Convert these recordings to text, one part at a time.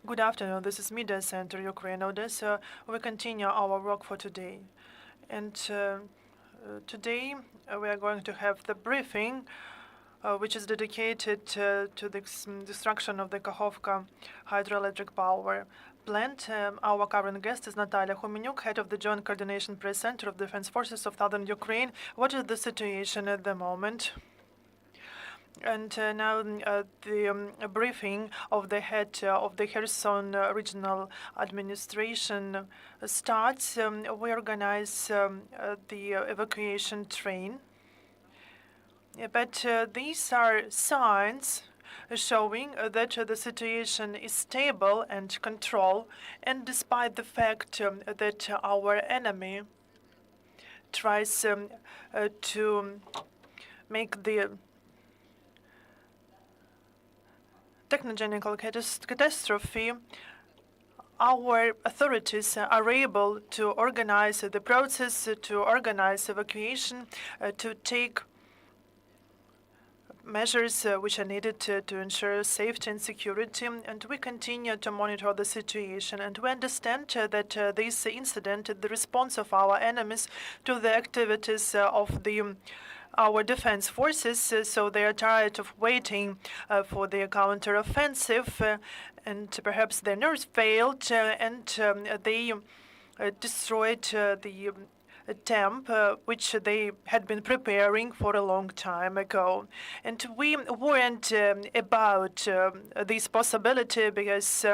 Good afternoon. This is Media Center, Ukraine, Odesa. We continue our work for today. And today we are going to have the briefing, which is dedicated to the destruction of the Kakhovka hydroelectric power plant. Our current guest is Natalia Humenyuk, head of the Joint Coordination Press Center of Defense Forces of Southern Ukraine. What is the situation at the moment? And now the briefing of the head of the Kherson Regional Administration starts. We organize the evacuation train. But these are signs showing that the situation is stable and controlled, and despite the fact that our enemy tries to make the technogenical catastrophe, our authorities are able to organize the process, to organize evacuation, to take measures which are needed to ensure safety and security, and we continue to monitor the situation. And we understand that this incident is the response of our enemies to the activities of our defense forces, so they are tired of waiting for the counteroffensive, and perhaps their nerves failed, and they destroyed the dam, which they had been preparing for a long time ago. And we warned about this possibility because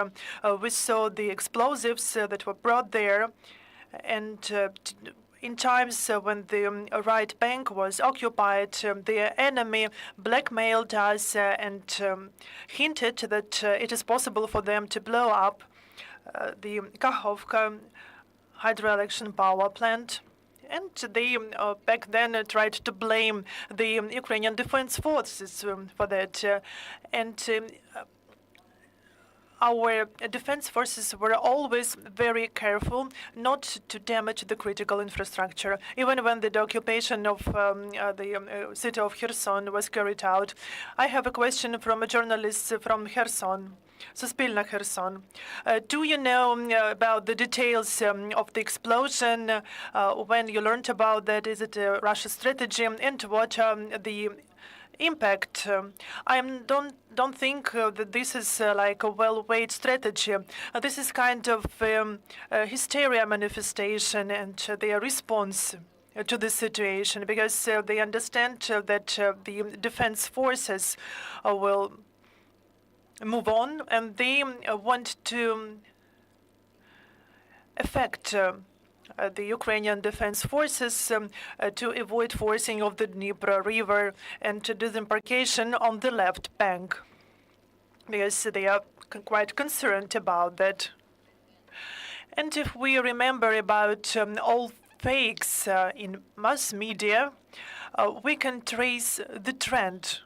we saw the explosives that were brought there, and in times when the right bank was occupied, the enemy blackmailed us and hinted that it is possible for them to blow up the Kakhovka hydroelectric power plant. And they back then tried to blame the Ukrainian defense forces for that. Our defense forces were always very careful not to damage the critical infrastructure, even when the occupation of the city of Kherson was carried out. I have a question from a journalist from Kherson. Суспільна Kherson. Do you know about the details of the explosion? When you learned about that, is it a Russian strategy, and what the impact? I don't think that this is like a well-weighed strategy. This is kind of hysteria manifestation and their response to the situation, because they understand that the defense forces will move on, and they want to affect the Ukrainian defense forces to avoid forcing of the Dnieper River and disembarkation on the left bank, because they are quite concerned about that. And if we remember about all fakes in mass media, we can trace the trend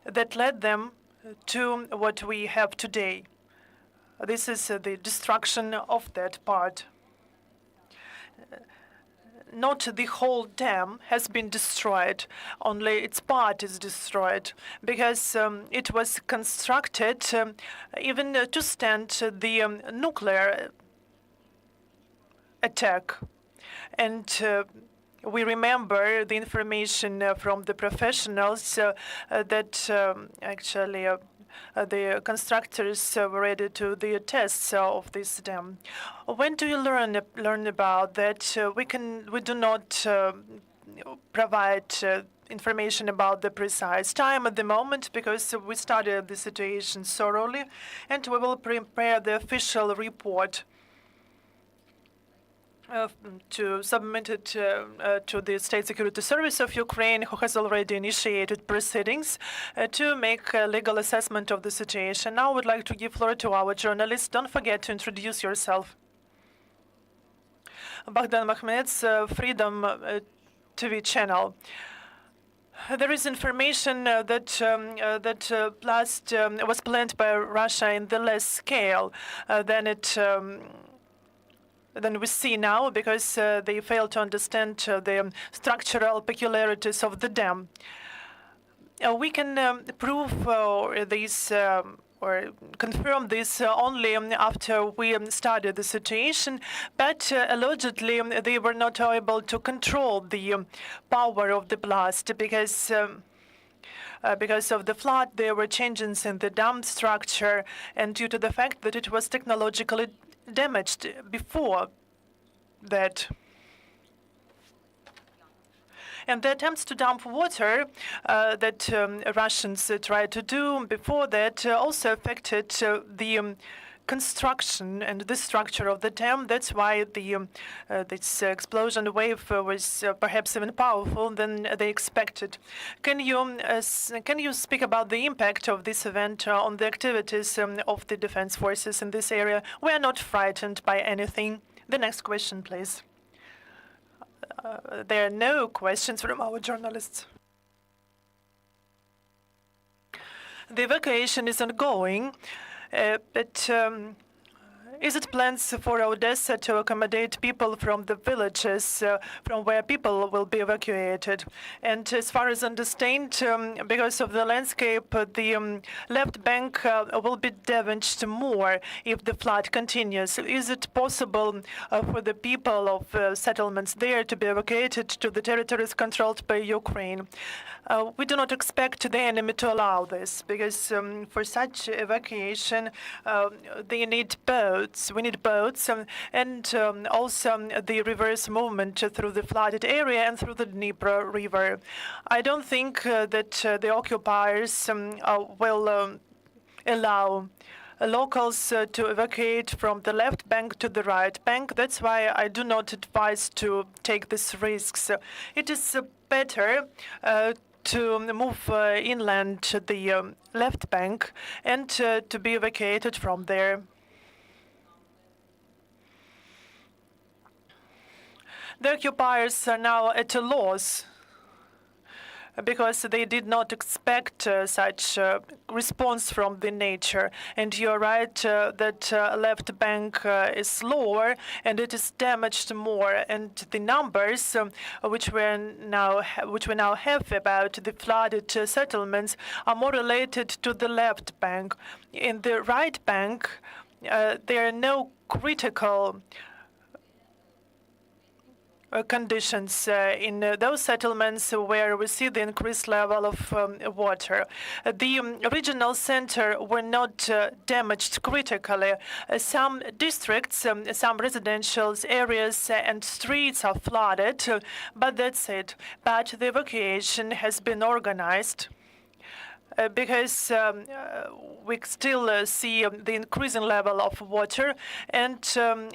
that led them to what we have today. This is the destruction of that part. Not the whole dam has been destroyed, only its part is destroyed, because it was constructed even to stand the nuclear attack. And we remember the information from the professionals that actually the constructors were ready to the tests of this dam. When do you learn about that? We do not provide information about the precise time at the moment, because we studied the situation thoroughly, and we will prepare the official report to submit it to the State Security Service of Ukraine, who has already initiated proceedings to make a legal assessment of the situation. Now I would like to give floor to our journalist. Don't forget to introduce yourself. Bogdan Makhmets, Freedom TV channel. There is information that blast was planned by Russia in the less scale than we see now, because they fail to understand the structural peculiarities of the dam. We can prove this or confirm this only after we studied the situation, but allegedly they were not able to control the power of the blast because of the flood. There were changes in the dam structure, and due to the fact that it was technologically damaged before that. And the attempts to dump water that Russians tried to do before that also affected the construction and the structure of the dam. That's why this explosion wave was perhaps even powerful than they expected. Can you speak about the impact of this event on the activities of the defense forces in this area? We are not frightened by anything. The next question, please. There are no questions from our journalists. The evacuation is ongoing, but is it plans for Odesa to accommodate people from the villages from where people will be evacuated? And as far as I understand, because of the landscape, the left bank will be damaged more if the flood continues. Is it possible for the people of settlements there to be evacuated to the territories controlled by Ukraine? We do not expect the enemy to allow this, because for such evacuation, they need boats. We need boats and also the reverse movement through the flooded area and through the Dnieper River. I don't think that the occupiers will allow locals to evacuate from the left bank to the right bank. That's why I do not advise to take these risks. It is better to move inland to the left bank and to be evacuated from there. The occupiers are now at a loss because they did not expect such response from the nature. And you're right that left bank is lower and it is damaged more. And the numbers which we now have about the flooded settlements are more related to the left bank. In the right bank, there are no critical conditions in those settlements where we see the increased level of water. The regional center were not damaged critically. Some districts, some residential areas and streets are flooded, but that's it. But the evacuation has been organized because we still see the increasing level of water, and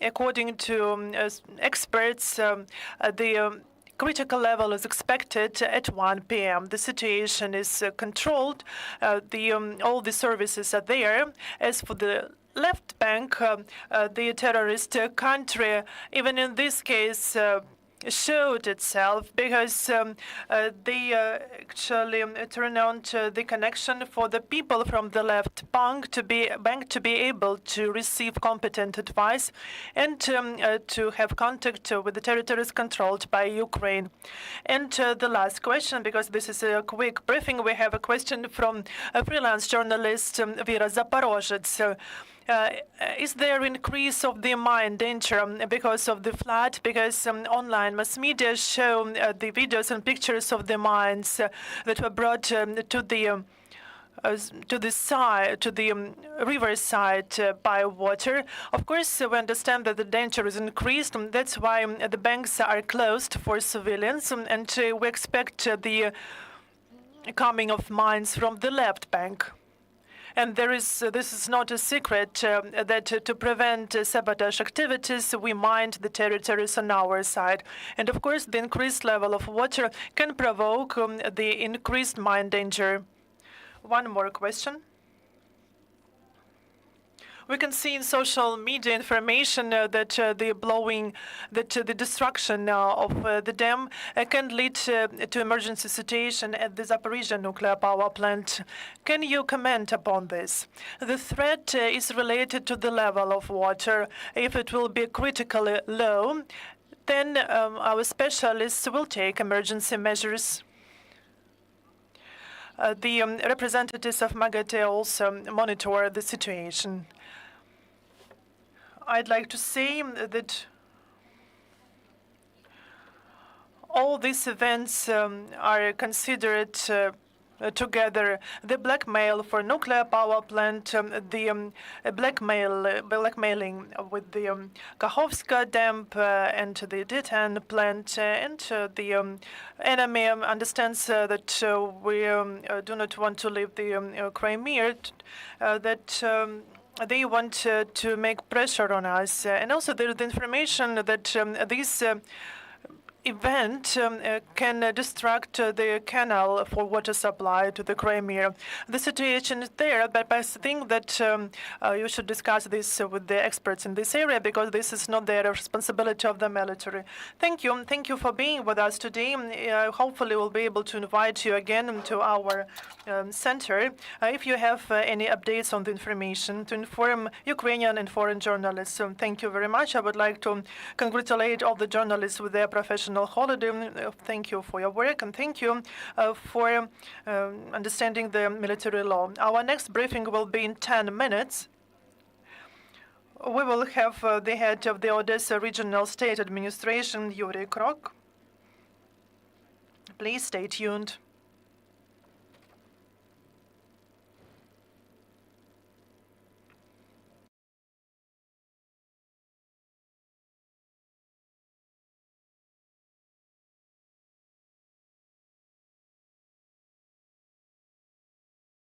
according to experts, the critical level is expected at 1 p.m. The situation is controlled. All the services are there. As for the left bank, the terrorist country, even in this case, showed itself because they actually turned on to the connection for the people from the left bank to be able to receive competent advice and to have contact with the territories controlled by Ukraine. And the last question, because this is a quick briefing, we have a question from a freelance journalist, Vera Zaporozhets. Is there increase of the mine danger because of the flood? Because online mass media show the videos and pictures of the mines that were brought to the river side by water. Of course, we understand that the danger is increased, and that's why the banks are closed for civilians, and we expect the coming of mines from the left bank. And this is not a secret that to prevent sabotage activities, we mined the territories on our side. And of course, the increased level of water can provoke the increased mine danger. One more question. We can see in social media information that the destruction of the dam can lead to emergency situation at the Zaporizhzhia nuclear power plant. Can you comment upon this? The threat is related to the level of water. If it will be critically low, then our specialists will take emergency measures. the representatives of MAGATE also monitor the situation. I'd like to say that all these events are considered together. The blackmail for nuclear power plant, the blackmailing with the Kakhovka dam and the Titan plant, and the enemy understands that we do not want to leave the Crimea, that they want to make pressure on us. And also there is the information that this event can distract the canal for water supply to the Crimea. The situation is there, but I think that you should discuss this with the experts in this area, because this is not the responsibility of the military. Thank you. Thank you for being with us today. Hopefully we'll be able to invite you again to our center if you have any updates on the information to inform Ukrainian and foreign journalists. So thank you very much. I would like to congratulate all the journalists with their professional holiday. Thank you for your work, and thank you for understanding the military law. Our next briefing will be in 10 minutes. We will have the head of the Odesa Regional State Administration, Yuri Krok. Please stay tuned.